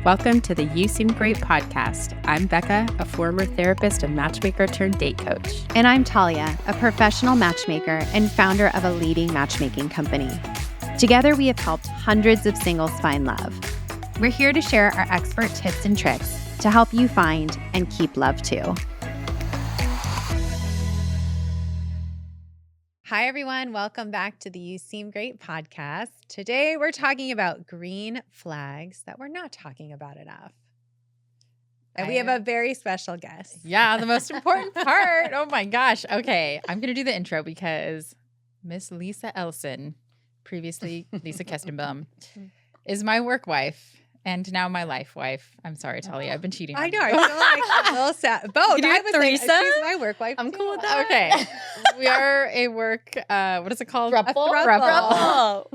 Welcome to the You Seem Great podcast. I'm Becca, a former therapist and matchmaker turned date coach. And I'm Talia, a professional matchmaker and founder of a leading matchmaking company. Together, we have helped hundreds of singles find love. We're here to share our expert tips and tricks to help you find and keep love too. Hi, everyone. Welcome back to the You Seem Great podcast. Today, we're talking about green flags that we're not talking about enough. And we have a very special guest. Yeah, the most important part. Oh my gosh. Okay, I'm going to do the intro because Miss Lisa Elson, previously Lisa Kestenbaum, is my work wife and now my life wife. I'm sorry, Talia. I've been cheating on I know. you. I feel like a little sad. Both. You do I it would say threesome? she's my work wife. I'm too. cool with that. Okay. We are a work, what is it called? Throuple.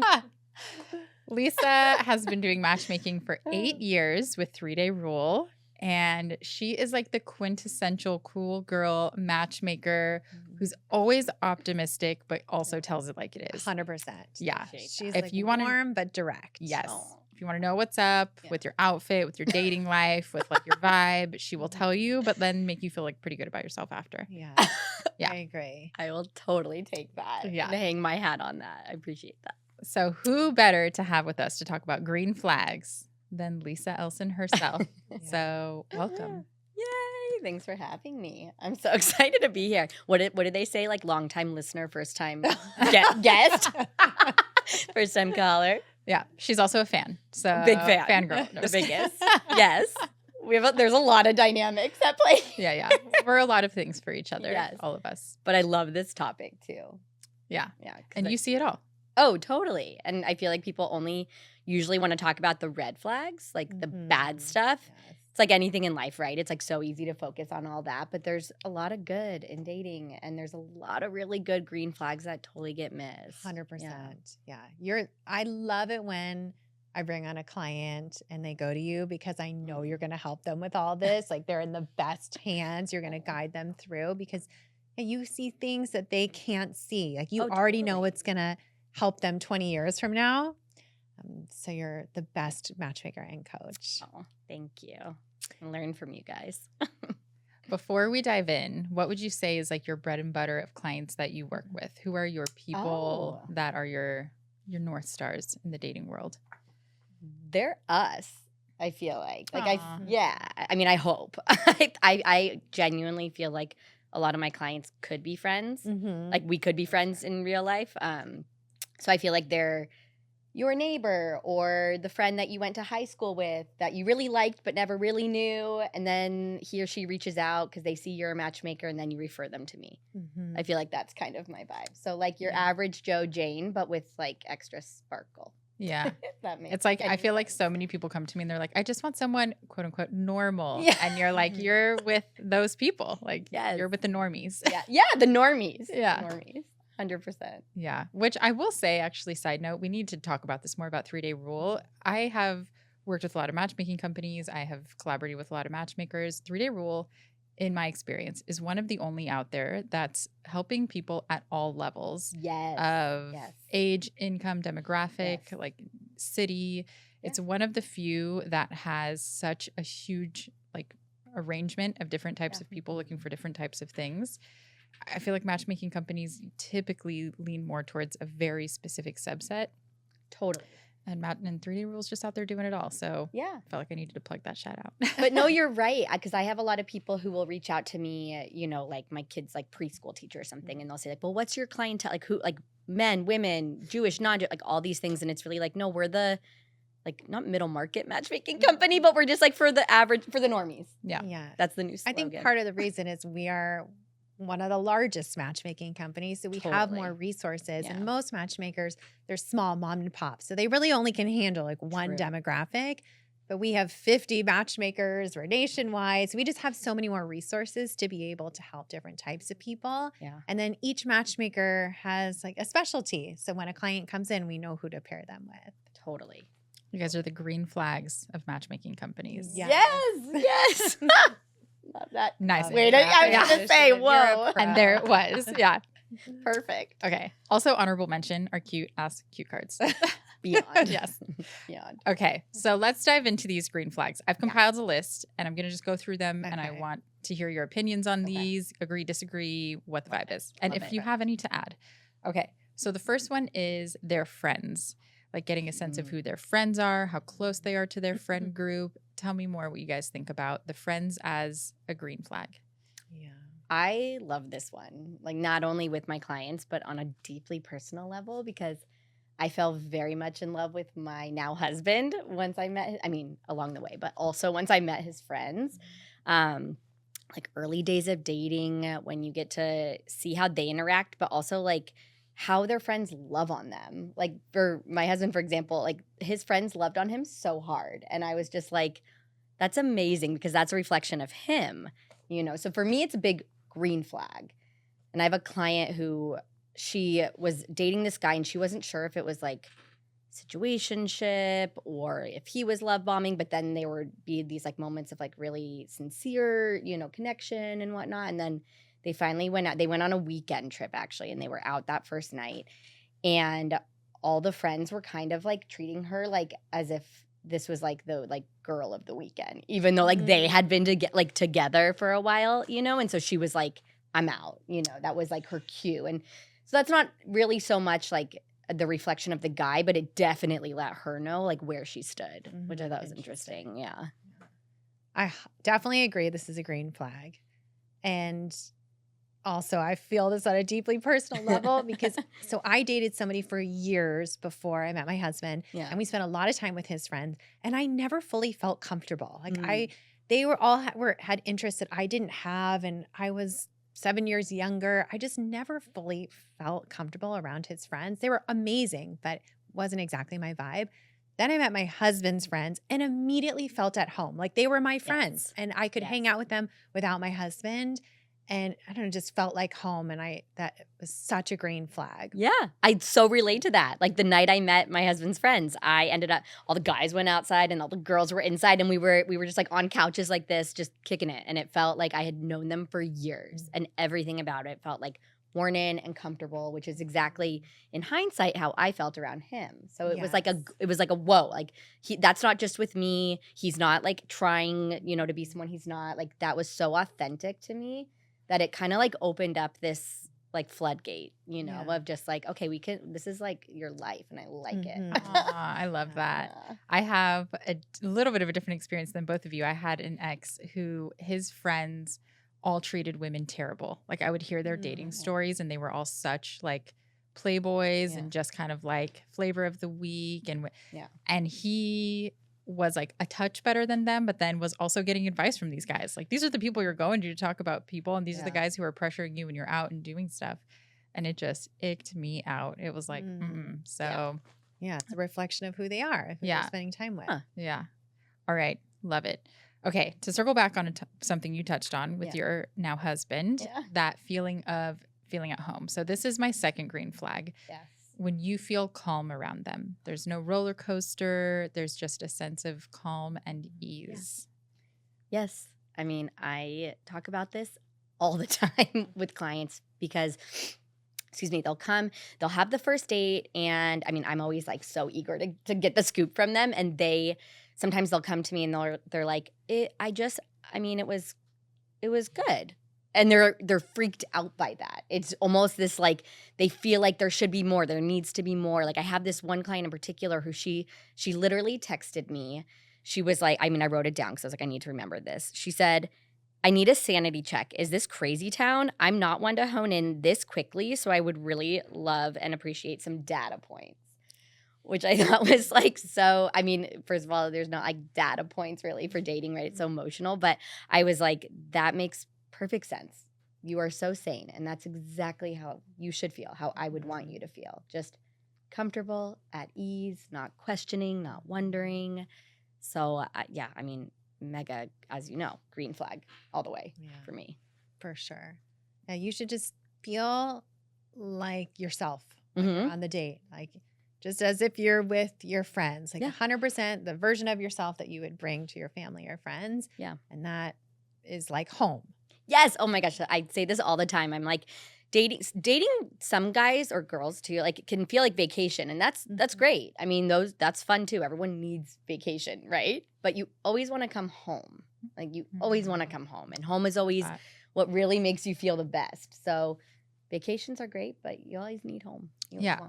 Lisa has been doing matchmaking for 8 years with 3-Day Rule. And she is like the quintessential cool girl matchmaker who's always optimistic, but also tells it like it is. 100%. Yeah. She's If like you wanna- warm but direct. Yes. Oh. If you want to know what's up with your outfit, with your dating life, with like your vibe, she will tell you, but then make you feel like pretty good about yourself after. Yeah. Yeah. I agree. I will totally take that Yeah. and hang my hat on that. I appreciate that. So who better to have with us to talk about green flags than Lisa Elson herself? Yeah. So welcome. Yay. Thanks for having me. I'm so excited to be here. What did they say? Like long-time listener, first-time guest? First-time caller. Yeah. She's also a fan. So Big fan. Fangirl. The biggest. Yes. There's a lot of dynamics at play. Yeah. We're a lot of things for each other. Yes. All of us. But I love this topic too. Yeah. Yeah. 'cause And you see it all. Oh, totally. And I feel like people only usually want to talk about the red flags, like the bad Mhm. stuff. Yes. It's like anything in life, right? It's like so easy to focus on all that, but there's a lot of good in dating and there's a lot of really good green flags that totally get missed. 100%. Yeah. I love it when I bring on a client and they go to you because I know you're going to help them with all this. Like they're in the best hands. You're going to guide them through because you see things that they can't see. Like you Oh, already know totally. what's going to help them 20 years from now. So you're the best matchmaker and coach. Oh, thank you. I learn from you guys. Before we dive in, what would you say is like your bread and butter of clients that you work with? Who are your people that are your North Stars in the dating world? They're us, I feel like. Aw. I mean, I hope. I genuinely feel like a lot of my clients could be friends. Mm-hmm. Like we could be friends in real life. So I feel like they're your neighbor or the friend that you went to high school with that you really liked but never really knew. And then he or she reaches out because they see you're a matchmaker and then you refer them to me. Mm-hmm. I feel like that's kind of my vibe. So like your Yeah. average Joe Jane, but with like extra sparkle. Yeah. If that makes It's like, I any feel like sense. so many people come to me and they're like, I just want someone, quote unquote, normal. Yeah. And you're like, you're with those people. Like, Yes. you're with the normies. Yeah, the normies. Yeah. Normies. 100%. Yeah. Which I will say, actually, side note, we need to talk about this more about 3-Day Rule. I have worked with a lot of matchmaking companies. I have collaborated with a lot of matchmakers. 3-Day Rule, in my experience, is one of the only out there that's helping people at all levels Yes. of Yes. age, income, demographic, Yes. like city. It's one of the few that has such a huge like arrangement of different types of people looking for different types of things. I feel like matchmaking companies typically lean more towards a very specific subset, Totally. and 3-Day Rule's just out there doing it all. So Yeah. I felt like I needed to plug that shout out. But no, you're right. Because I have a lot of people who will reach out to me, like my kid's like preschool teacher or something. And they'll say like, well, what's your clientele? Like who, like men, women, Jewish, like all these things. And it's really like, no, we're the like not middle market matchmaking company, but we're just like for the normies. Yeah. That's the new I slogan. think part of the reason is we are one of the largest matchmaking companies. So we have more Totally. resources. Yeah. And most matchmakers, they're small mom and pop. So they really only can handle like one True. demographic. But we have 50 matchmakers. We're nationwide. So we just have so many more resources to be able to help different types of people. Yeah. And then each matchmaker has like a specialty. So when a client comes in, we know who to pair them with. Totally. You guys are the green flags of matchmaking companies. Yeah. Yes. Love that. Nice. Wait, I was going to say, You're a whoa. pro. And there it was. Yeah. Perfect. Okay. Also, honorable mention, our cute ass cute cards. Beyond. Yes. Beyond. Okay, so let's dive into these green flags. I've compiled a list, and I'm going to just go through them, and I Okay. want to hear your opinions on Okay. these, agree, disagree, what the vibe is, and Love if it. you have any to add. Okay, so the first one is their friends, like getting a sense of who their friends are, how close they are to their friend group. Tell me more what you guys think about the friends as a green flag. Yeah. I love this one, like not only with my clients, but on a deeply personal level, because I fell very much in love with my now husband once I met, along the way, but also once I met his friends. Like early days of dating, when you get to see how they interact, but also like how their friends love on them. Like for my husband, for example, like his friends loved on him so hard. And I was just like, that's amazing because that's a reflection of him, you know? So for me, it's a big green flag. And I have a client who she was dating this guy and she wasn't sure if it was like situationship or if he was love bombing, but then there would be these like moments of like really sincere, you know, connection and whatnot. And then they finally went out. They went on a weekend trip actually, and they were out that first night. And all the friends were kind of like treating her like as if this was like the like girl of the weekend, even though like they had been together for a while, you know. And so she was like, I'm out, you know. That was like her cue. And so that's not really so much like the reflection of the guy, but it definitely let her know like where she stood, which I thought was interesting. Yeah. I definitely agree. This is a green flag. And also, I feel this on a deeply personal level because so I dated somebody for years before I met my husband, Yeah. and we spent a lot of time with his friends, and I never fully felt comfortable. Like Mm. they were all had interests that I didn't have, and I was 7 years younger. I just never fully felt comfortable around his friends. They were amazing, but wasn't exactly my vibe. Then I met my husband's friends and immediately felt at home. Like they were my friends, Yes. and I could hang Yes. out with them without my husband. And I don't know, just felt like home. And that was such a green flag. Yeah. I so relate to that. Like the night I met my husband's friends, I ended up all the guys went outside and all the girls were inside, and we were just like on couches like this, just kicking it. And it felt like I had known them for years, and everything about it felt like worn in and comfortable, which is exactly in hindsight how I felt around him. So it was like a whoa, like that's not just with me. He's not like trying, you know, to be someone he's not. Like that was so authentic to me that it kind of like opened up this like floodgate, you know, of just like, okay, this is like your life, and I like it. Aw, I love that. Yeah. I have a little bit of a different experience than both of you. I had an ex who his friends all treated women terrible. Like I would hear their dating stories, and they were all such like playboys and just kind of like flavor of the week. And he was like a touch better than them, but then was also getting advice from these guys. Like these are the people you're going to talk about people, and these are the guys who are pressuring you when you're out and doing stuff. And it just icked me out. It was like, so yeah, it's a reflection of who they are, who they're spending time with. Yeah. All right. Love it. Okay. To circle back on something you touched on with your now husband, that feeling of feeling at home. So this is my second green flag. Yes. When you feel calm around them, there's no roller coaster. There's just a sense of calm and ease. Yes. I mean, I talk about this all the time with clients because, they'll have the first date. And I mean, I'm always like so eager to get the scoop from them. And sometimes they'll come to me and they're like, it was good. And they're freaked out by that. It's almost this like they feel like there should be more. There needs to be more. Like I have this one client in particular who she literally texted me. She was like, I wrote it down because I was like, I need to remember this. She said, I need a sanity check. Is this crazy town? I'm not one to hone in this quickly, so I would really love and appreciate some data points. Which I thought was like so, first of all, there's no like data points really for dating, right? It's so emotional. But I was like, that makes perfect sense. You are so sane. And that's exactly how you should feel, how I would want you to feel. Just comfortable, at ease, not questioning, not wondering. So, mega, as you know, green flag all the way for me. For sure. Yeah, you should just feel like yourself when you're on the date. Like just as if you're with your friends. Like 100% the version of yourself that you would bring to your family or friends. Yeah. And that is like home. Yes. Oh my gosh. I say this all the time. I'm like, dating some guys or girls too, like it can feel like vacation, and that's great. I mean, that's fun too. Everyone needs vacation, right? But you always want to come home. Like you always want to come home, and home is always what really makes you feel the best. So vacations are great, but you always need home.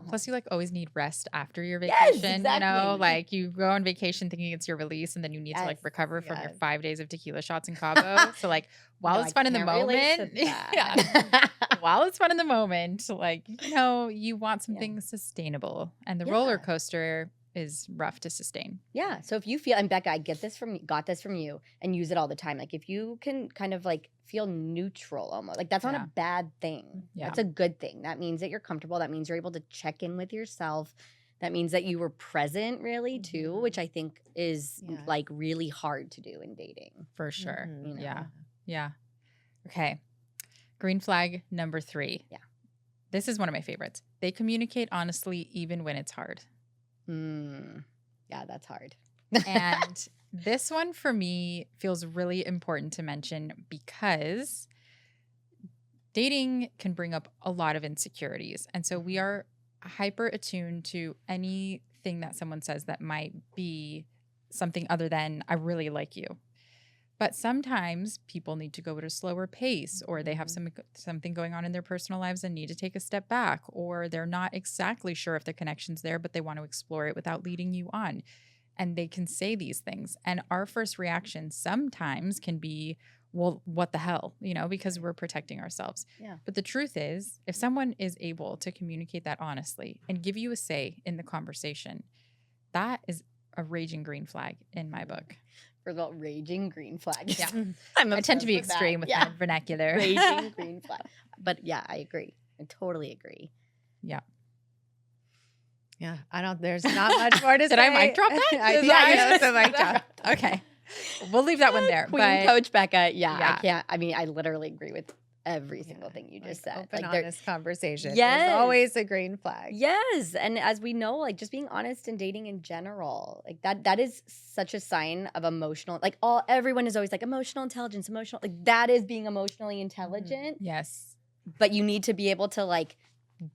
Plus you like always need rest after your Yes, vacation. exactly. You know, like you go on vacation thinking it's your release, and then you need to like recover from your 5 days of tequila shots in Cabo. So like while it's fun in the moment, while it's fun in the moment, like, you know, you want something sustainable, and the roller coaster is rough to sustain. Yeah. So if you feel, and Becca, I got this from you and use it all the time. Like if you can kind of like feel neutral almost, like that's not a bad thing. Yeah. That's a good thing. That means that you're comfortable. That means you're able to check in with yourself. That means that you were present really too, which I think is like really hard to do in dating. For sure. You know? Yeah. Yeah. Okay. Green flag number 3. Yeah. This is one of my favorites. They communicate honestly even when it's hard. Yeah, that's hard. And this one for me feels really important to mention because dating can bring up a lot of insecurities. And so we are hyper attuned to anything that someone says that might be something other than I really like you. But sometimes people need to go at a slower pace, or they have something going on in their personal lives and need to take a step back, or they're not exactly sure if the connection's there, but they want to explore it without leading you on. And they can say these things. And our first reaction sometimes can be, well, what the hell, you know, because we're protecting ourselves. Yeah. But the truth is, if someone is able to communicate that honestly and give you a say in the conversation, that is a raging green flag in my book. For the raging green flag. Yeah. I tend to be extreme with my vernacular. Raging green flag. But yeah, I agree. I totally agree. Yeah. Yeah. there's not much more to say. Did I mic drop that? Yeah, it's a mic drop. Okay. We'll leave that one there. Queen Coach Becca. Yeah, I can't. I mean, I literally agree with every single thing you just said. Open, honest conversation. Yes. Is always a green flag. Yes. And as we know, like just being honest in dating in general, like that is such a sign of emotional, like everyone is always like emotional intelligence, like that is being emotionally intelligent. Yes. But you need to be able to like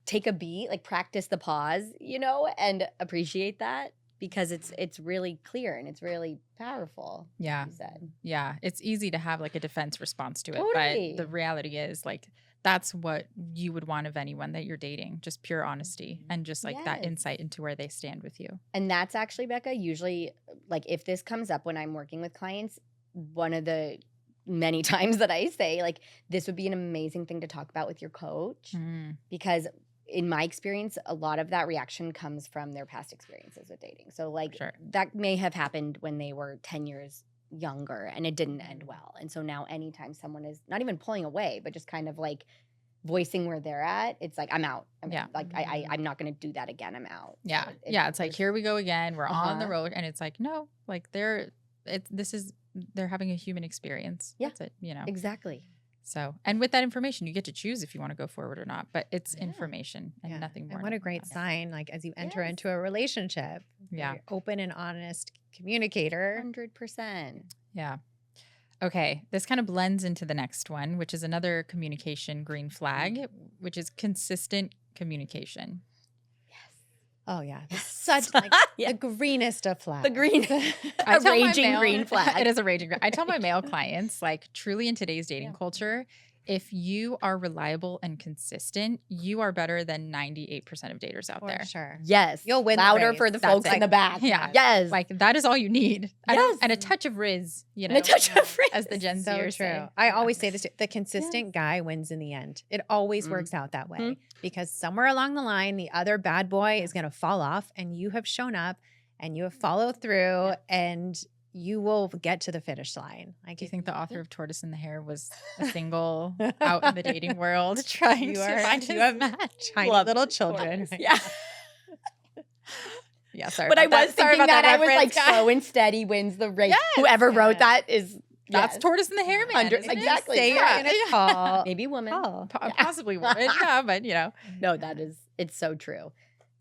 take a beat, like practice the pause, you know, and appreciate that. Because it's really clear and it's really powerful. Yeah. You said. Yeah. It's easy to have like a defense response to it. Totally. But the reality is like that's what you would want of anyone that you're dating. Just pure honesty and just like that insight into where they stand with you. And that's actually, Becca, usually like if this comes up when I'm working with clients, one of the many times that I say like this would be an amazing thing to talk about with your coach because in my experience, a lot of that reaction comes from their past experiences with dating. So like that may have happened when they were 10 years younger and it didn't end well. And so now anytime someone is not even pulling away, but just kind of like voicing where they're at, it's like, I'm out. I'm not going to do that again. I'm out. Yeah. So it's like, here we go again. We're on the road. And it's like, no, like they're having a human experience. Yeah. That's it, you know? Exactly. So, and with that information, you get to choose if you want to go forward or not, but it's information and nothing more. And what a great sign, like as you enter into a relationship. Yeah. Open and honest communicator. 100%. Yeah. Okay. This kind of blends into the next one, which is another communication green flag, which is consistent communication. Oh yeah, such like the greenest of flags. The green, a raging green flag. It is a raging green. I tell my male clients, like truly in today's dating culture, if you are reliable and consistent, you are better than 98% of daters out there. Sure. Yes. You'll win louder the race. for the That's folks in the back. Yeah. Yes. Like that is all you need. Yes. And a touch of Riz, you know. And a touch of Riz. As the Gen So Zers true. say. I always say this, the consistent guy wins in the end. It always works out that way because somewhere along the line, the other bad boy is going to fall off and you have shown up and you have followed through and you will get to the finish line. Like, do you think the author of Tortoise in the Hare was a single out in the dating world trying to find his match? Tiny little children. Right? Yeah. Yeah, sorry. But I was thinking that I was like guy. slow and steady wins the race. Yes. Whoever wrote that is that's Tortoise in the Hare man. Exactly. Say you're gonna call. Maybe woman. Possibly woman. Yeah, but you know. No, it's so true.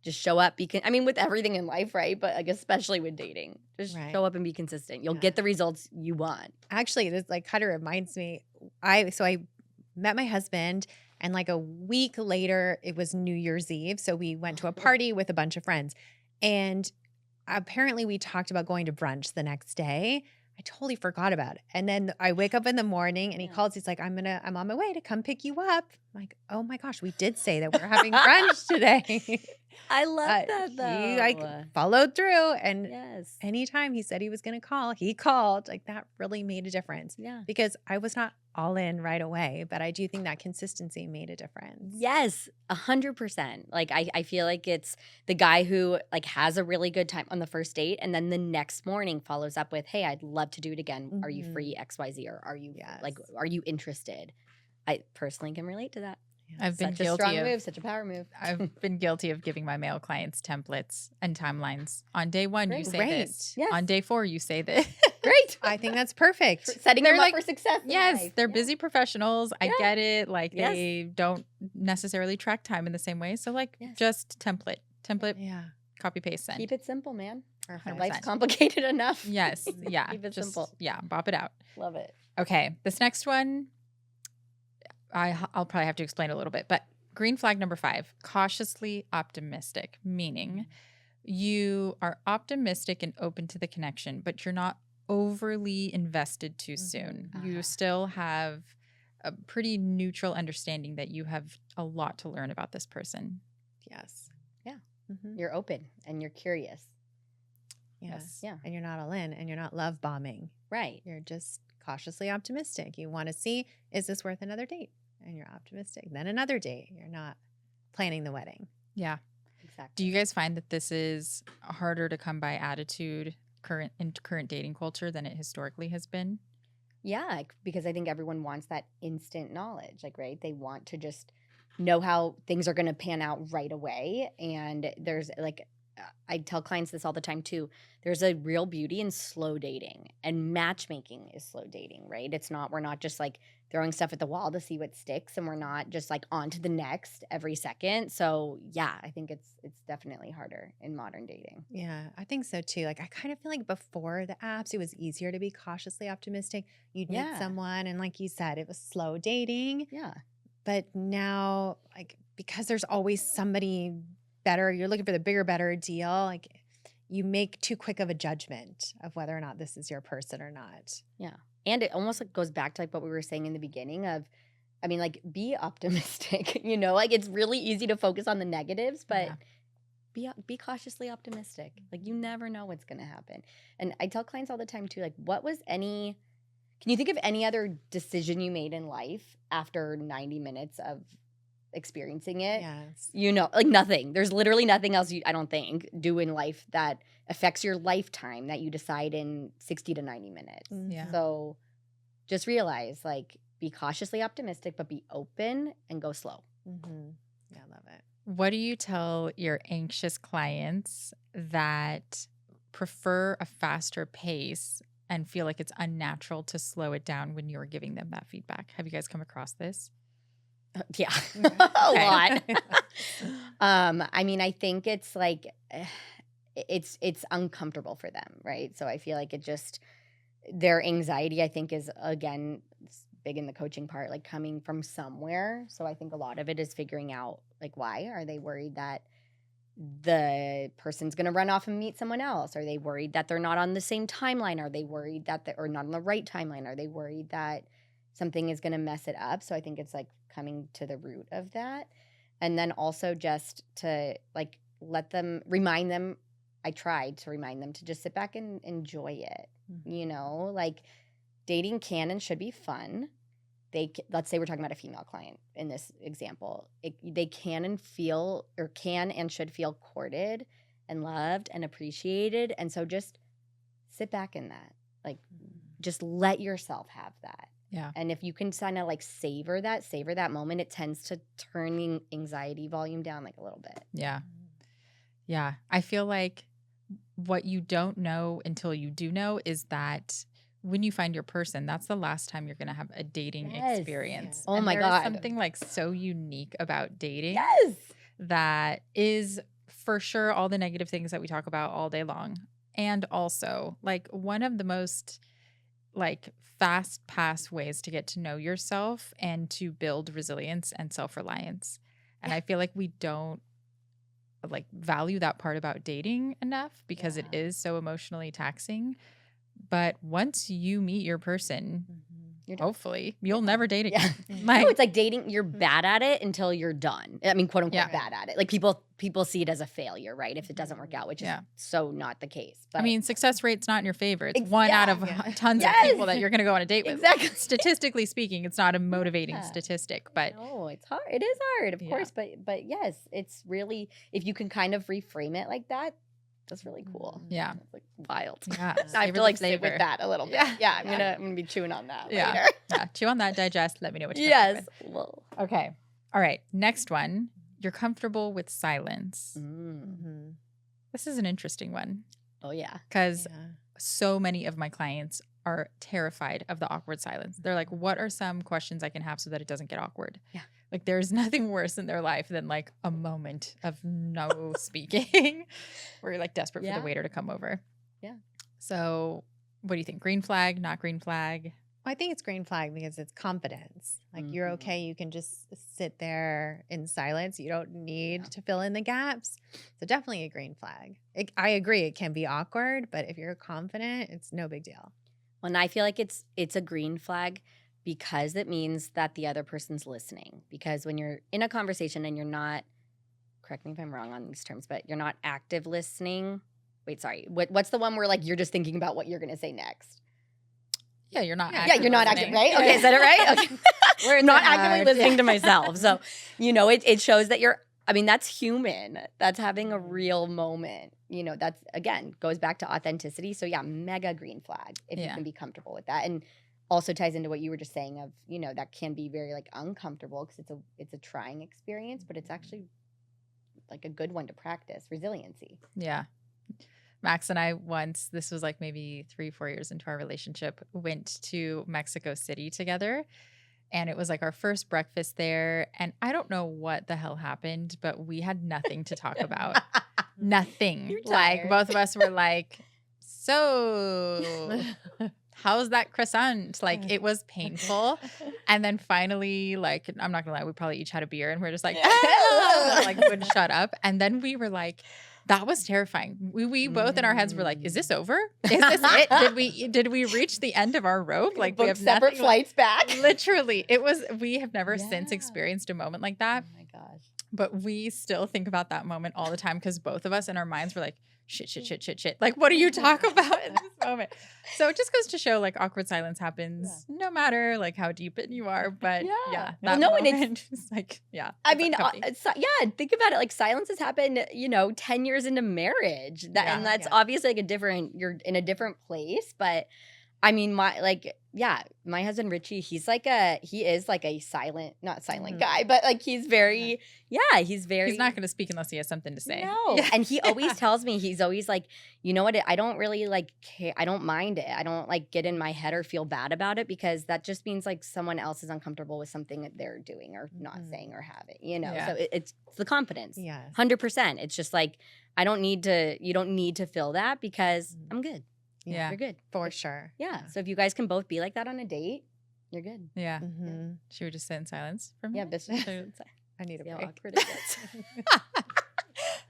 Just show up. With everything in life, right? But like especially with dating, just show up and be consistent. You'll get the results you want. Actually, this like kind of reminds me. I met my husband, And like a week later, it was New Year's Eve. So we went to a party with a bunch of friends. And apparently we talked about going to brunch the next day. I totally forgot about it. And then I wake up in the morning and he calls. He's like, I'm on my way to come pick you up. I'm like, oh my gosh, we did say that we're having brunch today. I love that though. He like followed through. And yes. anytime he said he was going to call, he called. Like that really made a difference. Yeah. Because I was not all in right away, but I do think that consistency made a difference. Yes, 100%. Like I feel like it's the guy who like has a really good time on the first date and then the next morning follows up with, hey, I'd love to do it again. Are you free XYZ or are you like, are you interested? I personally can relate to that. I've been Such a guilty strong of move, such a power move. I've been guilty of giving my male clients templates and timelines. On day 1, you say this. Yes. On day 4, you say this. Great. I think that's perfect. Setting them up for success. Yes, they're busy professionals. I get it. Like Yes. they don't necessarily track time in the same way. So like just template, Yeah. copy paste, send. Keep it simple, man. Perfect. Life's complicated enough. Yes. Yeah. Keep it just, simple. Yeah. Bop it out. Love it. Okay. This next one, I'll probably have to explain a little bit, but green flag number 5, cautiously optimistic, meaning you are optimistic and open to the connection, but you're not overly invested too soon. You still have a pretty neutral understanding that you have a lot to learn about this person. Yes. Yeah. You're open and you're curious. Yes. Yeah. And you're not all in and you're not love bombing. Right. You're just cautiously optimistic. You want to see, is this worth another date? And you're optimistic. Then another date. You're not planning the wedding. Yeah. Exactly. Do you guys find that this is harder to come by attitude in current dating culture than it historically has been? Yeah, because I think everyone wants that instant knowledge, like, right? They want to just know how things are going to pan out right away. And there's like, I tell clients this all the time too. There's a real beauty in slow dating, and matchmaking is slow dating, right? We're not just like throwing stuff at the wall to see what sticks, and we're not just like on to the next every second. So yeah, I think it's definitely harder in modern dating. Yeah, I think so too. Like I kind of feel like before the apps, it was easier to be cautiously optimistic. You'd meet someone and like you said, it was slow dating. Yeah. But now, like, because there's always somebody better, you're looking for the bigger, better deal, like you make too quick of a judgment of whether or not this is your person or not. Yeah. And it almost like goes back to like what we were saying in the beginning of, I mean, like be optimistic, like it's really easy to focus on the negatives, but be cautiously optimistic. Like you never know what's going to happen. And I tell clients all the time too, like can you think of any other decision you made in life after 90 minutes of experiencing it? Yes. Like nothing. There's literally nothing else I don't think do in life that affects your lifetime that you decide in 60 to 90 minutes. Yeah. So just realize, like, be cautiously optimistic, but be open and go slow. Yeah, I love it. What do you tell your anxious clients that prefer a faster pace and feel like it's unnatural to slow it down when you're giving them that feedback? Have you guys come across this? Yeah, a lot. I mean, I think it's like it's uncomfortable for them, right? So I feel like their anxiety, I think, is again big in the coaching part, like coming from somewhere. So I think a lot of it is figuring out like why are they worried that the person's going to run off and meet someone else? Are they worried that they're not on the same timeline? Are they worried that they're not on the right timeline? Are they worried that something is going to mess it up? So I think it's like coming to the root of that. And then also just to like remind them, I tried to remind them to just sit back and enjoy it. Like dating can and should be fun. Let's say we're talking about a female client in this example. They can and should feel courted and loved and appreciated. And so just sit back in that. Like just let yourself have that. Yeah. And if you can kind of like savor that moment, it tends to turn the anxiety volume down like a little bit. Yeah. Yeah. I feel like what you don't know until you do know is that when you find your person, that's the last time you're going to have a dating experience. Yes. Oh my God. There's something like so unique about dating. Yes. That is for sure all the negative things that we talk about all day long. And also like one of the most like fast pass ways to get to know yourself and to build resilience and self-reliance. And I feel like we don't like value that part about dating enough because it is so emotionally taxing. But once you meet your person, hopefully you'll never date again. No, it's like dating. You're bad at it until you're done. I mean, quote unquote, bad at it. Like people see it as a failure, right? If it doesn't work out, which is so not the case. But I mean, success rate's not in your favor. It's one out of tons of people that you're going to go on a date with. Exactly. Statistically speaking, it's not a motivating statistic, but no, it's hard. It is hard, of course. But yes, it's really, if you can kind of reframe it like that, that's really cool. Yeah. It's like wild. Yeah. I have to like sit with that a little bit. Yeah. I'm gonna be chewing on that later. Yeah. Chew on that, digest. Let me know what you think. Yes. Well. Okay. All right. Next one. You're comfortable with silence. This is an interesting one. Oh yeah. Because so many of my clients are terrified of the awkward silence. They're like, what are some questions I can have so that it doesn't get awkward? Yeah. Like there's nothing worse in their life than like a moment of no speaking where you're like desperate for the waiter to come over. Yeah. So what do you think? Green flag, not green flag? Well, I think it's green flag because it's confidence. Like you're okay. You can just sit there in silence. You don't need to fill in the gaps. So definitely a green flag. I agree. It can be awkward, but if you're confident, it's no big deal. Well, and I feel like it's a green flag because it means that the other person's listening. Because when you're in a conversation and you're not, correct me if I'm wrong on these terms, but you're not active listening. Wait, sorry. What's the one where like you're just thinking about what you're going to say next? Yeah, you're not. Yeah, you're not active, right? Okay, is that it right? Okay. We're not actively listening to myself. So, it shows that that's human. That's having a real moment. That's, again, goes back to authenticity. So, yeah, mega green flag if you can be comfortable with that. And also ties into what you were just saying of, that can be very, like, uncomfortable because it's a trying experience, but it's actually, like, a good one to practice, resiliency. Yeah. Max and I once, this was like maybe 3-4 years into our relationship, went to Mexico City together. And it was like our first breakfast there. And I don't know what the hell happened, but we had nothing to talk about. Nothing. Like both of us were like, so how's that croissant? Like it was painful. And then finally, like, I'm not gonna lie, we probably each had a beer and we're just like, like wouldn't shut up. And then we were like, that was terrifying. We both in our heads were like, is this over? Is this it? Did we reach the end of our rope? Like we have separate flights back. Literally. We have never since experienced a moment like that. Oh my gosh. But we still think about that moment all the time because both of us in our minds were like, shit. Like, what do you talk about in this moment? So it just goes to show like awkward silence happens no matter like how deep in you are. But that moment is like, I mean, think about it. Like silence has happened, 10 years into marriage. And that's obviously like you're in a different place. But I mean, my husband Richie, he's like he is like a not silent guy, but like he's very, he's not going to speak unless he has something to say. No. And he always tells me, he's always like, you know what, I don't really like care. I don't mind it. I don't like get in my head or feel bad about it because that just means like someone else is uncomfortable with something that they're doing or not saying or having, so it's the confidence. Yes. 100%. It's just like, you don't need to feel that because I'm good. Yeah, you're good. For sure. Yeah. So if you guys can both be like that on a date, you're good. Yeah. Should we just sit in silence for a minute? I need a break. How awkward it gets.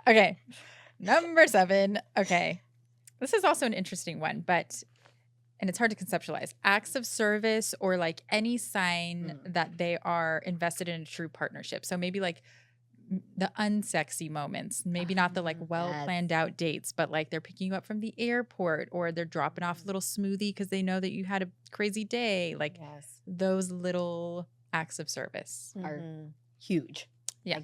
Okay. Number 7. Okay. This is also an interesting one, and it's hard to conceptualize. Acts of service or like any sign that they are invested in a true partnership. So maybe like the unsexy moments, maybe not the like well planned out dates, but like they're picking you up from the airport or they're dropping off a little smoothie because they know that you had a crazy day. Like those little acts of service are huge. Yeah.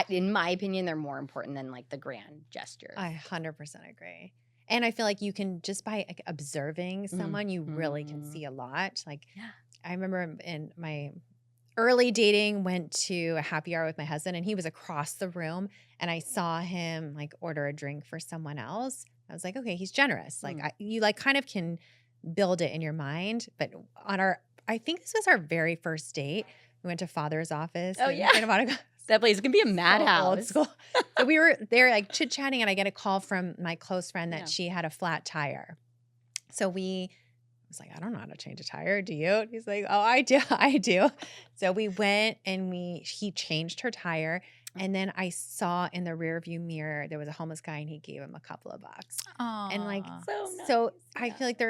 In my opinion, they're more important than like the grand gestures. I 100% agree. And I feel like you can just by like, observing someone, you really can see a lot. Like I remember in my early dating, went to a happy hour with my husband and he was across the room and I saw him like order a drink for someone else. I was like, okay, he's generous. Like you like kind of can build it in your mind. But I think this was our very first date. We went to Father's office. Oh yeah. That place can be a madhouse. So we were there like chit-chatting and I get a call from my close friend that she had a flat tire. So we was like, I don't know how to change a tire. Do you? And he's like, oh, I do. I do. So we went and he changed her tire. And then I saw in the rear view mirror, there was a homeless guy and he gave him a couple of bucks. And like, so I feel like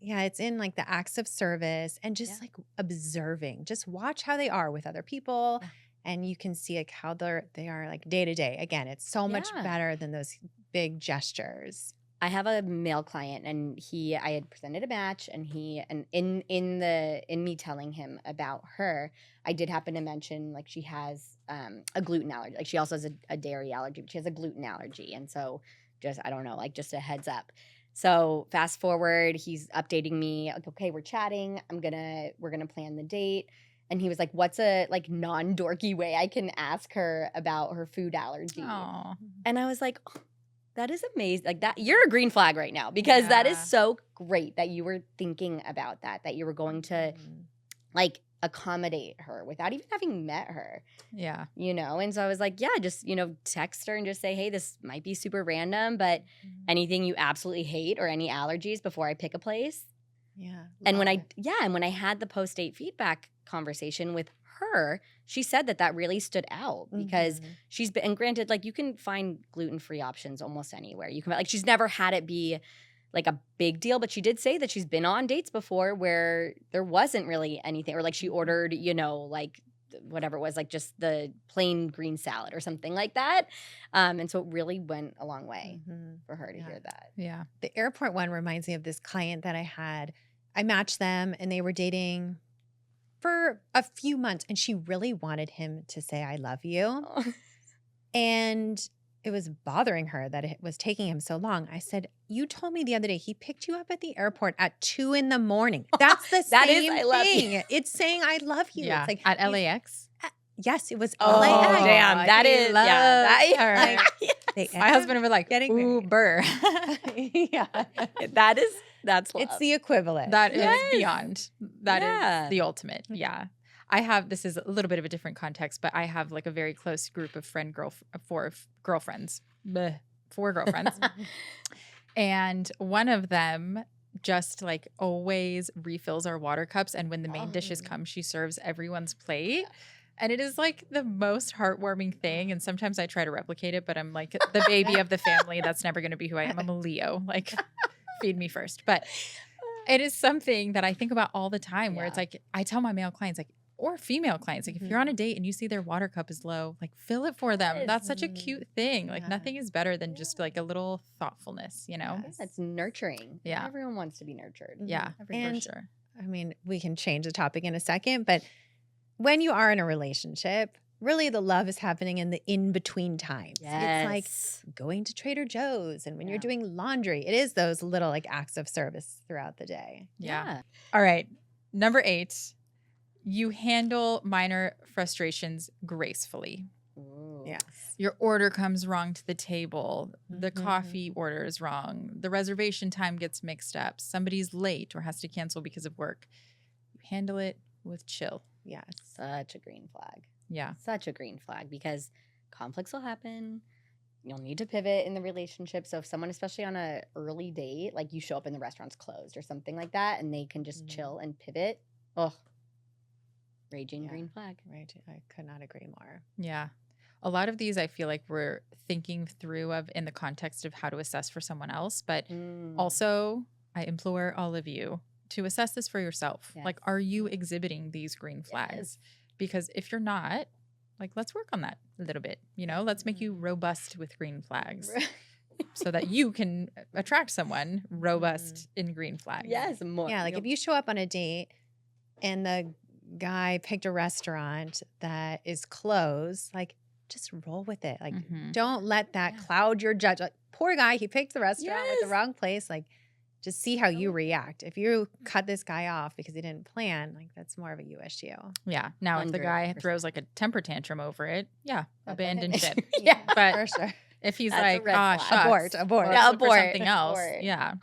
it's in like the acts of service and just like observing, just watch how they are with other people. Yeah. And you can see like how they are like day to day. Again, it's so much better than those big gestures. I have a male client and I had presented a match and in me telling him about her, I did happen to mention like she has a gluten allergy. Like she also has a dairy allergy, but she has a gluten allergy. And so I don't know, like just a heads up. So fast forward, he's updating me like, okay, we're chatting. We're gonna plan the date. And he was like, what's a like non-dorky way I can ask her about her food allergy? Aww. And I was like, oh, that is amazing. Like that, you're a green flag right now because that is so great that you were thinking about that you were going to like accommodate her without even having met her. Yeah. You know? And so I was like, yeah, just, text her and just say, hey, this might be super random, but anything you absolutely hate or any allergies before I pick a place. Yeah. And when I had the post-date feedback conversation with her, she said that really stood out because she's been, and granted, like you can find gluten-free options almost anywhere. You can, like, she's never had it be like a big deal, but she did say that she's been on dates before where there wasn't really anything, or like she ordered, like whatever it was, like just the plain green salad or something like that. And so it really went a long way for her to hear that. Yeah. The airport one reminds me of this client that I had. I matched them and they were dating for a few months and she really wanted him to say, I love you. Oh. And it was bothering her that it was taking him so long. I said, you told me the other day he picked you up at the airport at 2 a.m. That's the That same is, I love thing. you. It's saying I love you. Yeah. It's like At LAX? Yes, it was Oh, LAX. damn. That He is, loves her. like, they My husband would be like, getting married. Uber. Yeah. That's love. It's the equivalent. That is Yes. beyond. That Yeah. is the ultimate. Yeah. This is a little bit of a different context, but I have like a very close group of four girlfriends. Bleh, 4 girlfriends. And one of them just like always refills our water cups. And when the main dishes come, she serves everyone's plate. And it is like the most heartwarming thing. And sometimes I try to replicate it, but I'm like the baby of the family. That's never going to be who I am. I'm a Leo. Like, feed me first. But it is something that I think about all the time where it's like, I tell my male clients, like, or female clients, like if you're on a date and you see their water cup is low, like fill it for them. That's such a cute thing. Like nothing is better than just like a little thoughtfulness, That's nurturing. Yeah. Everyone wants to be nurtured. Yeah, And- for sure. I mean, we can change the topic in a second, but when you are in a relationship, really the love is happening in the in-between times. It's like going to Trader Joe's and when you're doing laundry. It is those little like acts of service throughout the day. Yeah. All right. Number 8, you handle minor frustrations gracefully. Ooh. Yes. Your order comes wrong to the table. The coffee order is wrong. The reservation time gets mixed up. Somebody's late or has to cancel because of work. You handle it with chill. Yes. Such a green flag. Yeah. Such a green flag because conflicts will happen. You'll need to pivot in the relationship. So if someone, especially on a early date, like you show up and the restaurant's closed or something like that and they can just chill and pivot, raging green flag. Right. I could not agree more. Yeah. A lot of these I feel like we're thinking through of in the context of how to assess for someone else. But also, I implore all of you to assess this for yourself. Yes. Like, are you exhibiting these green flags? Yes. Because if you're not, like, let's work on that a little bit. Let's make you robust with green flags so that you can attract someone robust in green flags. Yes, more. Yeah, like if you show up on a date and the guy picked a restaurant that is closed, like just roll with it. Like don't let that cloud your judge. Like, poor guy, he picked the restaurant with the wrong place. Like just see how you react. If you cut this guy off because he didn't plan, like that's more of a you issue. Yeah. Now, if the guy 100%. throws like a temper tantrum over it, abandon ship. Yeah, But for sure. if he's That's a like, red flag. shucks, Abort. let's Yeah, look for abort. something else. Abort. Yeah.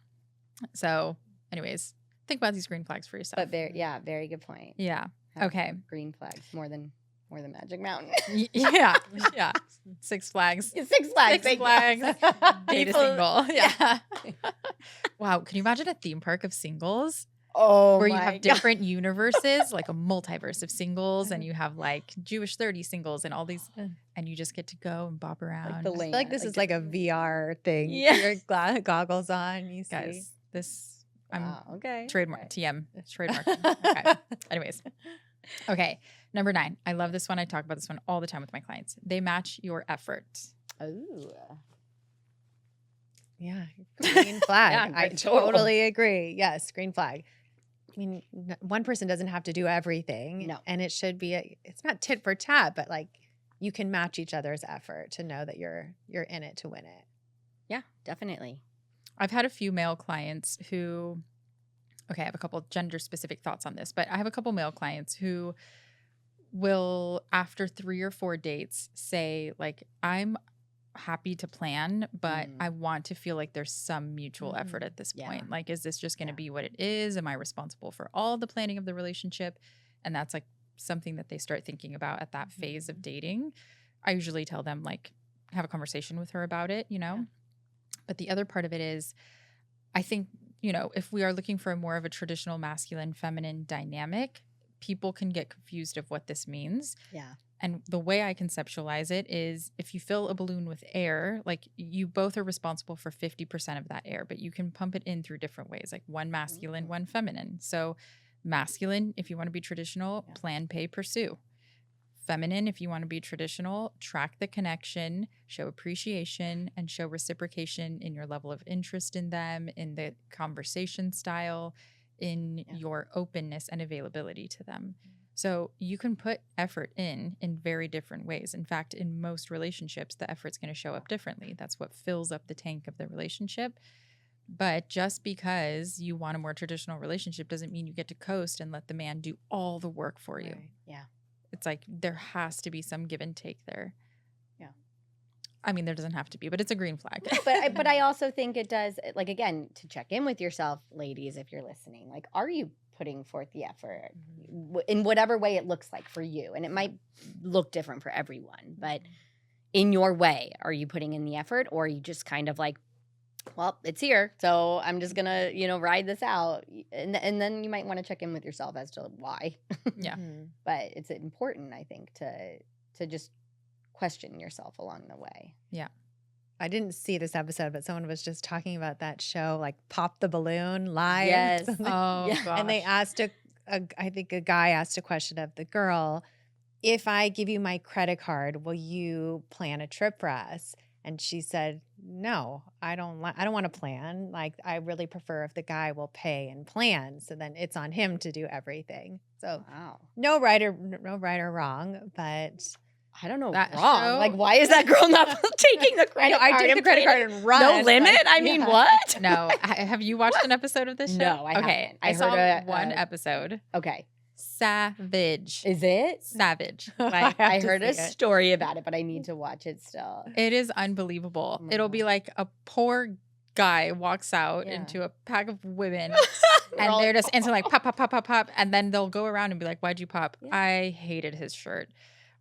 So, anyways, think about these green flags for yourself. But very good point. Yeah. Have Okay. Green flags more than Magic Mountain. Yeah. Yeah. 6 Flags. 6 Flags. 6 Flags. Date a People- single. Yeah. Wow. Can you imagine a theme park of singles? Oh where you my have God. different universes, like a multiverse of singles, and you have like Jewish 30 singles and all these, and you just get to go and bop around. the I feel land. like this is like a VR thing. Yeah. Your goggles on, you see. Guys, this Wow, okay. trademark Okay. TM trademarking. Okay. Anyways. Okay. Number 9. I love this one. I talk about this one all the time with my clients. They match your effort. Ooh. Yeah, green flag. Yeah, I total. totally agree. Yes, green flag. I mean, one person doesn't have to do everything. No. And it should be, it's not tit for tat, but like you can match each other's effort to know that you're in it to win it. Yeah, definitely. I've had a few male clients who, okay, I have a couple gender specific thoughts on this, but I have a couple male clients who will, after 3 or 4 dates, say, like, I'm happy to plan, but I want to feel like there's some mutual effort at this point. Yeah. Like, is this just going to be what it is? Am I responsible for all the planning of the relationship? And that's like something that they start thinking about at that phase of dating. I usually tell them, like, have a conversation with her about it, you know? Yeah. But the other part of it is, I think, you know, if we are looking for more of a traditional masculine feminine dynamic, people can get confused of what this means. Yeah. And the way I conceptualize it is, if you fill a balloon with air, like, you both are responsible for 50% of that air, but you can pump it in through different ways, like one masculine, one feminine. So masculine, if you want to be traditional, plan, pay, pursue. Feminine, if you want to be traditional, track the connection, show appreciation, and show reciprocation in your level of interest in them, in the conversation style, in your openness and availability to them. So you can put effort in very different ways. In fact, in most relationships, the effort's going to show up differently. That's what fills up the tank of the relationship. But just because you want a more traditional relationship doesn't mean you get to coast and let the man do all the work for you. Right. Yeah. It's like there has to be some give and take there. Yeah. I mean, there doesn't have to be, but it's a green flag. But I also think it does, like, again, to check in with yourself, ladies, if you're listening. Like, are you putting forth the effort in whatever way it looks like for you? And it might look different for everyone, but in your way, are you putting in the effort, or are you just kind of like, well, it's here, so I'm just gonna, ride this out? And then you might want to check in with yourself as to why. Yeah. But it's important, I think, to just question yourself along the way. Yeah. I didn't see this episode, but someone was just talking about that show, like Pop the Balloon Live. Yes. Oh, Yeah. gosh. And they asked I think a guy asked a question of the girl, if I give you my credit card, will you plan a trip for us? And she said, no, I don't want to plan. Like, I really prefer if the guy will pay and plan. So then it's on him to do everything. So Wow. no right or wrong, but I don't know. That Wrong. show- Like, why is that girl not taking the credit card? I took the and credit playing card it? and run. No limit? but- I mean, yeah. what? No. Have you watched an episode of this show? No, I Okay. haven't. I I saw heard one episode. Okay. Savage. Is it? Savage. I Like, have I to heard a see it. story about it, but I need to watch it still. it is unbelievable. Oh my It'll be God. like a poor guy walks out Yeah. into a pack of women They're and all they're like, just instantly like pop, pop, pop, pop, pop. And then they'll go around and be like, why'd you pop? Yeah. I hated his shirt.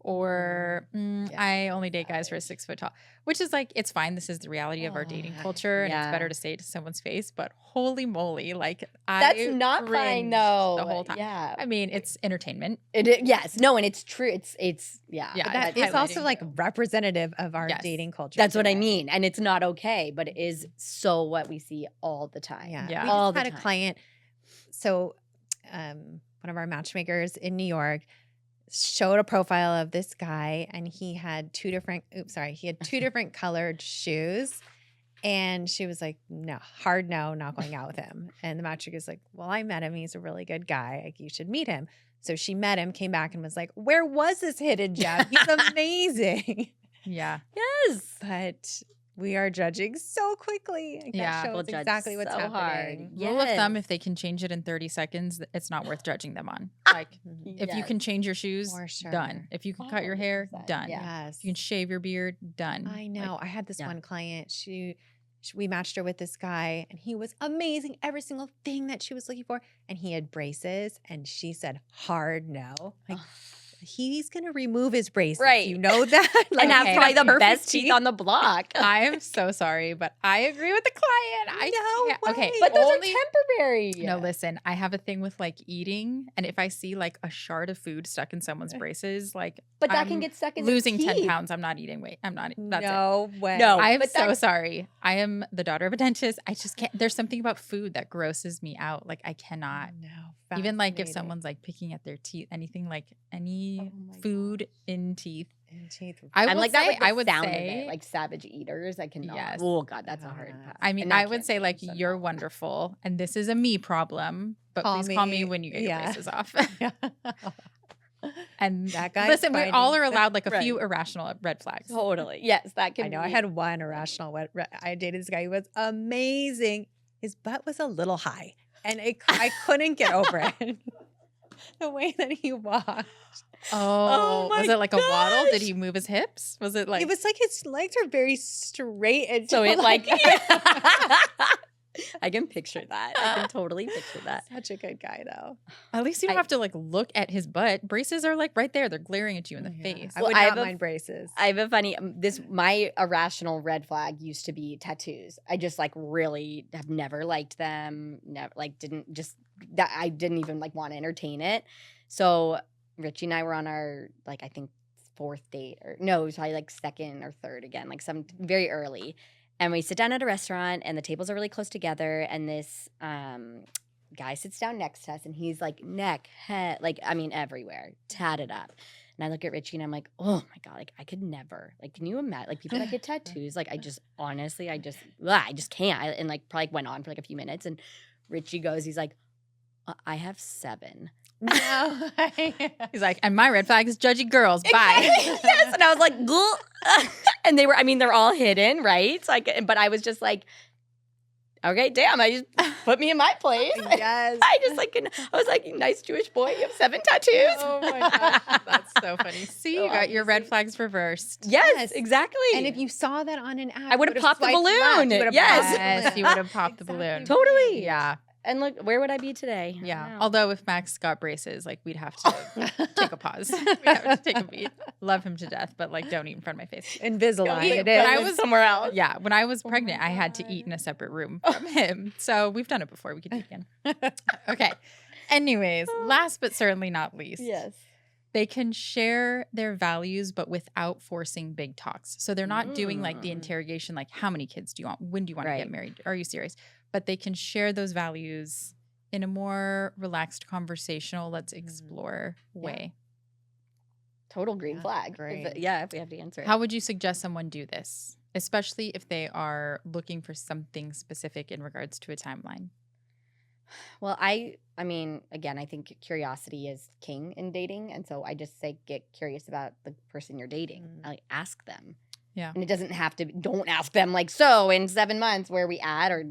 Or Yeah. I only date guys who are 6 foot tall, which is like, it's fine. This is the reality of our dating Oh, culture. And it's yeah. better to say it to someone's face. But holy moly, like, That's I not fine, cringed though. the whole time. Yeah. I mean, it's entertainment. Yes. No, and it's true. It's yeah. Yeah, but That it's is also highlighting like you. representative of our Yes. dating culture. That's what I today. mean. And it's not okay, but it is so what we see all the time. Yeah. Yeah. We All just the had time. a client. So one of our matchmakers in New York showed a profile of this guy, and he had two different colored shoes. And she was like, no, hard no, not going out with him. And the matchmaker's like, well, I met him. He's a really good guy. Like, you should meet him. So she met him, came back and was like, where was this hidden gem? He's amazing. Yeah. Yes. But we are judging so quickly. Like, Yeah. that People shows judge exactly what's so hard. happening. Rule of thumb, Yes. if they can change it in 30 seconds, it's not worth judging them on. Like, if you Yes. can change your shoes, For sure. done. If you can cut your hair, 100%, done. yeah. Yes. If you can shave your beard, done. I know. Like, I had this Yeah. one client. We matched her with this guy, and he was amazing. Every single thing that she was looking for. And he had braces, and she said hard no. Like, he's going to remove his braces. Right. You know that? And have okay, probably the perfect best teeth on the block. I am so sorry, but I agree with the client. No Okay, way. But those only- are temporary. No, listen, I have a thing with like eating, and if I see like a shard of food stuck in someone's braces, like But that I'm can get stuck in the losing 10 teeth. pounds. I'm not eating weight. I'm not. That's it. No way. No. I am but so that's- sorry. I am the daughter of a dentist. I just can't. There's something about food that grosses me out. Like I cannot. No. Even like if Fascinating. someone's like picking at their teeth, anything like any Oh my food in teeth. And teeth. I I'm will like say, that with the I would sound say, of it, like savage eaters. I cannot. Yes. Oh God, that's a hard pass. I mean, And that I would can't say like change, so you're no. wonderful, and this is a me problem. But Call please call me- me when you get your yeah. braces off. Yeah. And That guy's listen, we all fighting. are allowed like a Right. few irrational red flags. Totally. Yes, that can. I know. I be- had one irrational. I dated this guy who was amazing. His butt was a little high, and I couldn't get over it. The way that he walked. Oh, my was it like a waddle? Did gosh. he move his hips? Was it like It was like his legs are very straight, and So it like. I can picture that. I can totally picture that. Such a good guy, though. at least you don't I- have to like look at his butt. Braces are like right there. They're glaring at you in the Yeah. face. I Well, would I not have a- mind braces. I have a funny my irrational red flag used to be tattoos. I just like really have never liked them. Never like didn't just that I didn't even like want to entertain it. So Richie and I were on our like I think fourth date or no, it was probably like second or third again, like some very early. And we sit down at a restaurant and the tables are really close together and this guy sits down next to us and he's like neck, head, like I mean everywhere, tatted up. And I look at Richie and I'm like, oh my God, like I could never. Like, can you imagine? Like people that get tattoos, like I just honestly, I just can't. And like probably went on for like a few minutes. And Richie goes, he's like, I have 7. No. He's like, and my red flag is judgy girls. Bye. Yes. And I was like, "Ugh." And they were, I mean, they're all hidden, right? So but I was just like, okay, damn, I just put me in my place. Yes. I just like, I was like, nice Jewish boy, you have 7 tattoos. Oh my gosh, that's so funny. See, So you got your red obviously- flags reversed. Yes, exactly. And if you saw that on an app, I would've you popped the swiped left. balloon. You would've Yes. popped the Yes, balloon. you would have popped the balloon. Totally. Yeah, And look, where would I be today? I yeah. don't know. Although if Max got braces, like we'd have to take a pause. We'd have to take a beat. Love him to death, but like don't eat in front of my face. Invisalign. Eat It when is. I was somewhere else. Yeah, when I was Oh my pregnant, I had to eat in a God. separate room from him. So we've done it before. We could do it again. Okay. Anyways, last but certainly not least, Yes. they can share their values, but without forcing big talks. So they're not doing like the Mm. interrogation, like how many kids do you want? When do you want to Right. get married? Are you serious? But they can share those values in a more relaxed, conversational, let's explore way. Total green Yeah, flag. great. If we have to answer it. How would you suggest someone do this, especially if they are looking for something specific in regards to a timeline? Well, I mean, again, I think curiosity is king in dating. And so I just say get curious about the person you're dating. Mm. Like ask them. Yeah. And it doesn't have to, don't ask them like, so in 7 months, where we at? Or,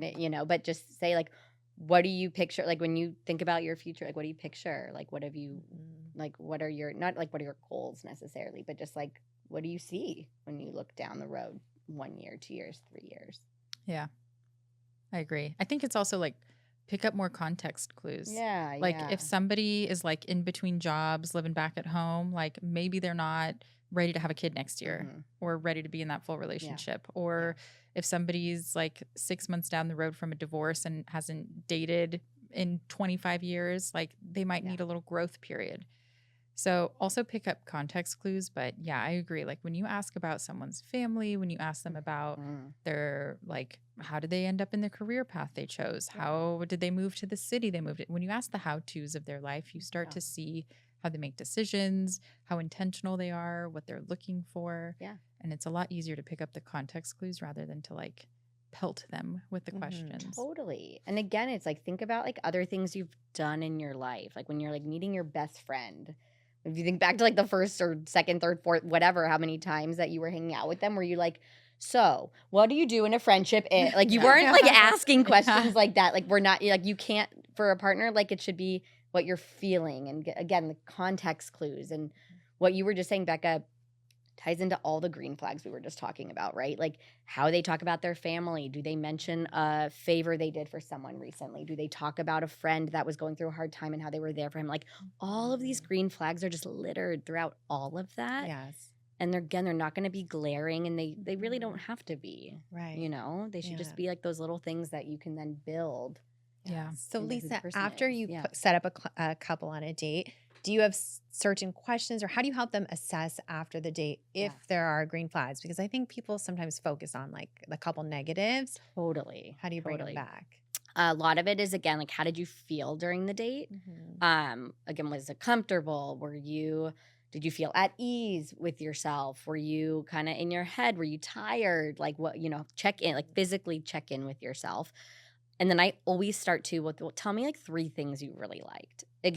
but just say like, what do you picture? Like when you think about your future, like what do you picture? Like what have you, like what are your, not like what are your goals necessarily, but just like, what do you see when you look down the road 1 year, 2 years, 3 years? Yeah, I agree. I think it's also like pick up more context clues. Yeah. Like yeah. if somebody is like in between jobs, living back at home, like maybe they're not ready to have a kid next year Mhm. or ready to be in that full relationship. Or if somebody's like 6 months down the road from a divorce and hasn't dated in 25 years, like they might Yeah. need a little growth period. So also pick up context clues. But yeah, I agree. Like when you ask about someone's family, when you ask them about Mm. their like how did they end up in the career path they chose, how did they move to the city they moved in, when you ask the how-tos of their life, you start Yeah. to see how they make decisions, how intentional they are, what they're looking for. Yeah. And it's a lot easier to pick up the context clues rather than to like pelt them with the Mhm. questions. Totally. And again, it's like think about like other things you've done in your life. Like when you're like meeting your best friend. If you think back to like the first or second, third, fourth, whatever, how many times that you were hanging out with them, were you like, so what do you do in a friendship? Like you weren't like asking questions like that. Like we're not like you can't for a partner, like it should be what you're feeling. And again, the context clues and what you were just saying, Becca, ties into all the green flags we were just talking about, right? Like how they talk about their family. Do they mention a favor they did for someone recently? Do they talk about a friend that was going through a hard time and how they were there for him? Like all of these green flags are just littered throughout all of that. Yes. And they're not going to be glaring, and they really don't have to be. Right. You know, they should just be like those little things that you can then build. Yeah. So into who the Lisa, person after is. you Yeah. set up a couple on a date, do you have certain questions, or how do you help them assess after the date if there are green flags? Because I think people sometimes focus on like the couple negatives. Totally. How do you bring Totally. them back? A lot of it is, again, like, how did you feel during the date? Again, was it comfortable? Did you feel at ease with yourself? Were you kind of in your head? Were you tired? Like what, check in, like physically check in with yourself. And then I always start to, well, tell me like 3 things you really liked. It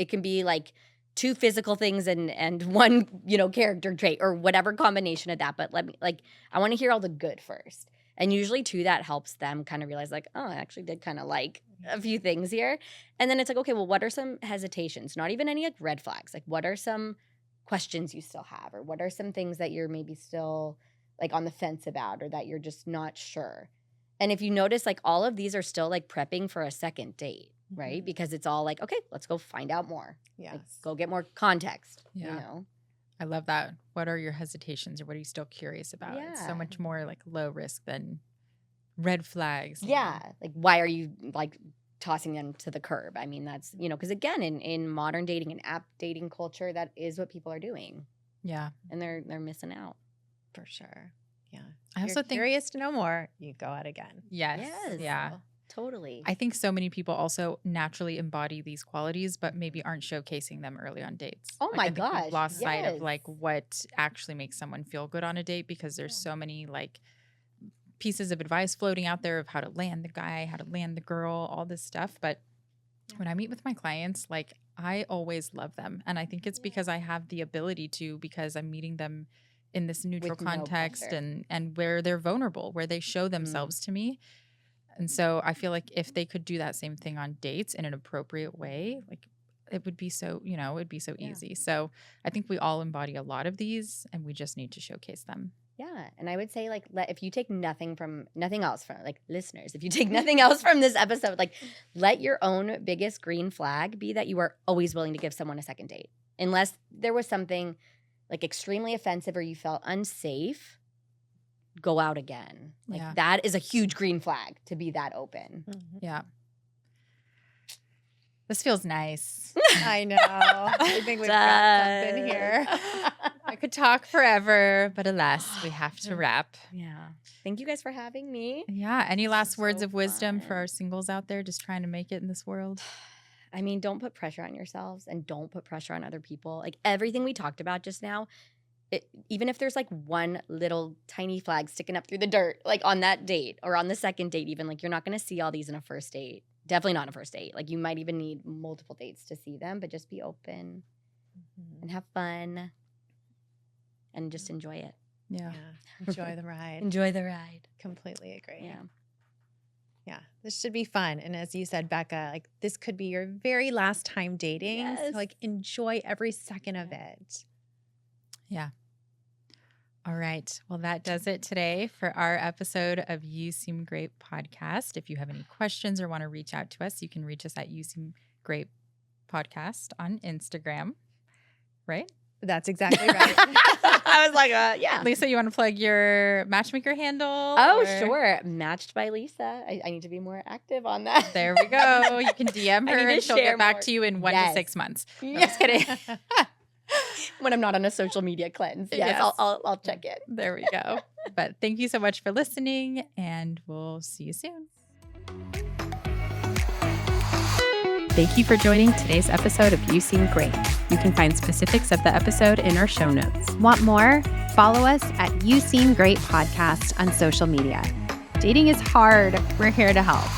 can be like 2 physical things and 1, character trait or whatever combination of that. But I want to hear all the good first. And usually too, that helps them kind of realize like, oh, I actually did kind of like a few things here. And then it's like, okay, well, what are some hesitations? Not even any like red flags. Like what are some questions you still have? Or what are some things that you're maybe still like on the fence about, or that you're just not sure? And if you notice, like all of these are still like prepping for a second date, right? Because it's all like, okay, let's go find out more. Yes. Like, go get more context, Yeah. I love that. What are your hesitations, or what are you still curious about? It's so much more like low risk than red flags. Yeah. Like, why are you like tossing them to the curb? I mean, that's, because again, in modern dating and app dating culture, that is what people are doing. Yeah. And they're missing out. For sure. Yeah. I also think curious to know more, you go out again. Yes. Yeah. Totally. I think so many people also naturally embody these qualities, but maybe aren't showcasing them early on dates. Oh my I think gosh, we've lost sight of like yes. what actually makes someone feel good on a date, because there's so many like pieces of advice floating out there of how to land the guy, how to land the girl, all this stuff. But when I meet with my clients, like I always love them. And I think it's because I have the ability to, because I'm meeting them in this neutral With no context pressure. and where they're vulnerable, where they show themselves to me. And so I feel like if they could do that same thing on dates in an appropriate way, like it would be so, it'd be so easy. So I think we all embody a lot of these, and we just need to showcase them. Yeah. And I would say like, if you take nothing else from like listeners, if you take nothing else from this episode, like let your own biggest green flag be that you are always willing to give someone a second date. Unless there was something like extremely offensive or you felt unsafe, go out again. Like that is a huge green flag to be that open. Yeah. This feels nice. I know. I think we've got something here. I could talk forever, but alas, we have to wrap. Yeah. Thank you guys for having me. Yeah. Any last So words of wisdom for fun. our singles out there just trying to make it in this world? I mean, don't put pressure on yourselves and don't put pressure on other people. Like everything we talked about just now, even if there's like one little tiny flag sticking up through the dirt, like on that date or on the second date, even like you're not going to see all these in a first date. Definitely not a first date. Like you might even need multiple dates to see them, but just be open and have fun and just enjoy it. Yeah. Enjoy the ride. Enjoy the ride. Completely agree. Yeah. Yeah. This should be fun. And as you said, Becca, like this could be your very last time dating. Yes. So like enjoy every second of it. Yeah. All right. Well, that does it today for our episode of You Seem Great podcast. If you have any questions or want to reach out to us, you can reach us at You Seem Great podcast on Instagram. Right? That's exactly right. I was like, yeah. Lisa, you want to plug your matchmaker handle? Oh, or- sure. Matched by Lisa. I need to be more active on that. There we go. You can DM I her need to and she'll share get back more. to you in 1 to Yes. 6 months. No, Yeah. just kidding. When I'm not on a social media cleanse. Yes, Yes. I'll check it. There we go. But thank you so much for listening, and we'll see you soon. Thank you for joining today's episode of You Seem Great. You can find specifics of the episode in our show notes. Want more? Follow us at You Seem Great Podcast on social media. Dating is hard. We're here to help.